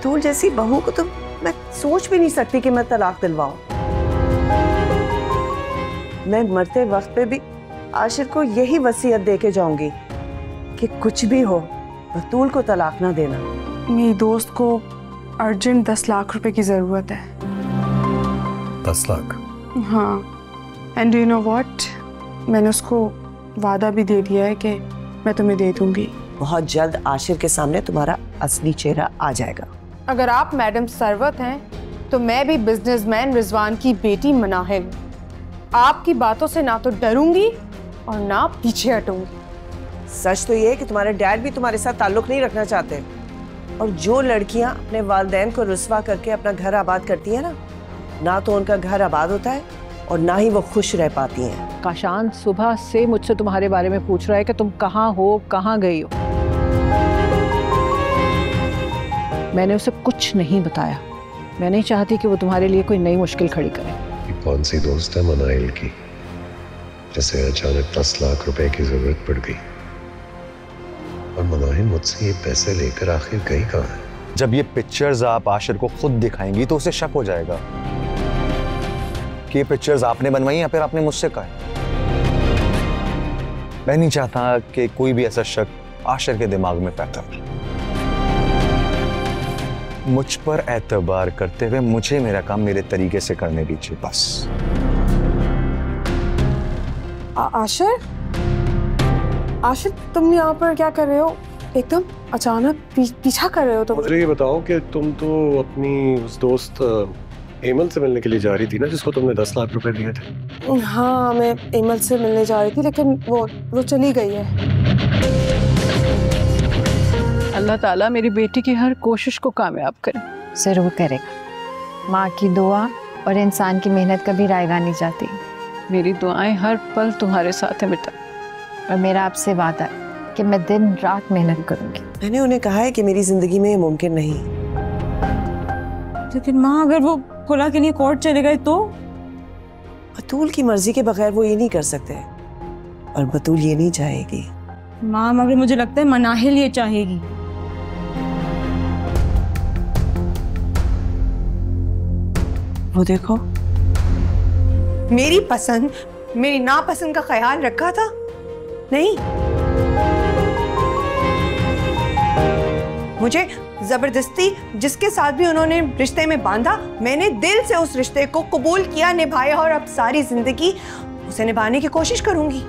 बतूल जैसी बहू को तो मैं सोच भी नहीं सकती कि मैं तलाक दिलवाऊं। मैं मरते वक्त पे भी आशिर को यही वसीयत दे के जाऊंगी कि कुछ भी हो बतूल को तलाक ना देना। मेरी दोस्त को अर्जेंट 10 लाख रुपए की जरूरत है। 10 लाख? हाँ, एंड यू नो व्हाट, मैंने उसको वादा भी दे दिया है कि मैं तुम्हें दे दूंगी। बहुत जल्द आशिर के सामने तुम्हारा असली चेहरा आ जाएगा। अगर आप मैडम सरवत हैं तो मैं भी बिजनेसमैन रिजवान की बेटी मनाहिल। आपकी बातों से ना तो डरूंगी और ना पीछे हटूंगी। सच तो ये है कि तुम्हारे डैड भी तुम्हारे साथ ताल्लुक नहीं रखना चाहते, और जो लड़कियां अपने वालिदैन को रुस्वा करके अपना घर आबाद करती हैं ना तो उनका घर आबाद होता है और ना ही वो खुश रह पाती हैं। काशान सुबह से मुझसे तुम्हारे बारे में पूछ रहा है कि तुम कहाँ हो, कहाँ गई हो। मैंने उसे कुछ नहीं बताया। मैं नहीं चाहती कि वो तुम्हारे लिए कोई नई मुश्किल खड़ी करे। कौन सी दोस्त है मनाइल की जैसे अचानक 10 लाख रुपए की जरूरत पड़ गई, और मनाहिल मुझसे ये पैसे लेकर आखिर गई कहाँ है? जब ये पिक्चर्स आप आशिर को खुद दिखाएंगी तो उसे शक हो जाएगा कि ये पिक्चर्स आपने बनवाई या फिर आपने मुझसे कहा। मैं नहीं चाहता कि कोई भी ऐसा शक आशिर के दिमाग में पैदा हो। मुझ पर एतबार करते हुए मुझे मेरा काम मेरे तरीके से करने दीजिए बस। आशिर, आशिर तुम यहाँ पर क्या कर रहे हो? एकदम अचानक पीछा कर रहे हो तुम। मुझे ये बताओ कि तुम तो अपनी उस दोस्त एमल से मिलने के लिए जा रही थी ना, जिसको तुमने 10 लाख रुपए दिए थे। हाँ, मैं एमल से मिलने जा रही थी, लेकिन वो चली गई है। अल्लाह ताला मेरी बेटी की हर कोशिश को कामयाब करे। जरूर करेगा। माँ की दुआ और इंसान की मेहनत कभी रायगा नहीं जाती। मेरी दुआएं हर पल तुम्हारे साथ है बेटा। और मेरा आपसे वादा है कि मैं दिन रात मेहनत करूंगी। मैंने उन्हें कहा है कि मेरी जिंदगी में ये मुमकिन नहीं। लेकिन माँ, अगर वो खुला के लिए कोर्ट चले गए तो? बतूल की मर्जी के बगैर वो ये नहीं कर सकते, और बतूल ये नहीं चाहेगी। माँ, मगर मुझे लगता है मनाहिल ये चाहेगी। वो देखो, मेरी पसंद मेरी नापसंद का ख्याल रखा था नहीं। मुझे जबरदस्ती जिसके साथ भी उन्होंने रिश्ते में बांधा, मैंने दिल से उस रिश्ते को कबूल किया, निभाया, और अब सारी जिंदगी उसे निभाने की कोशिश करूंगी।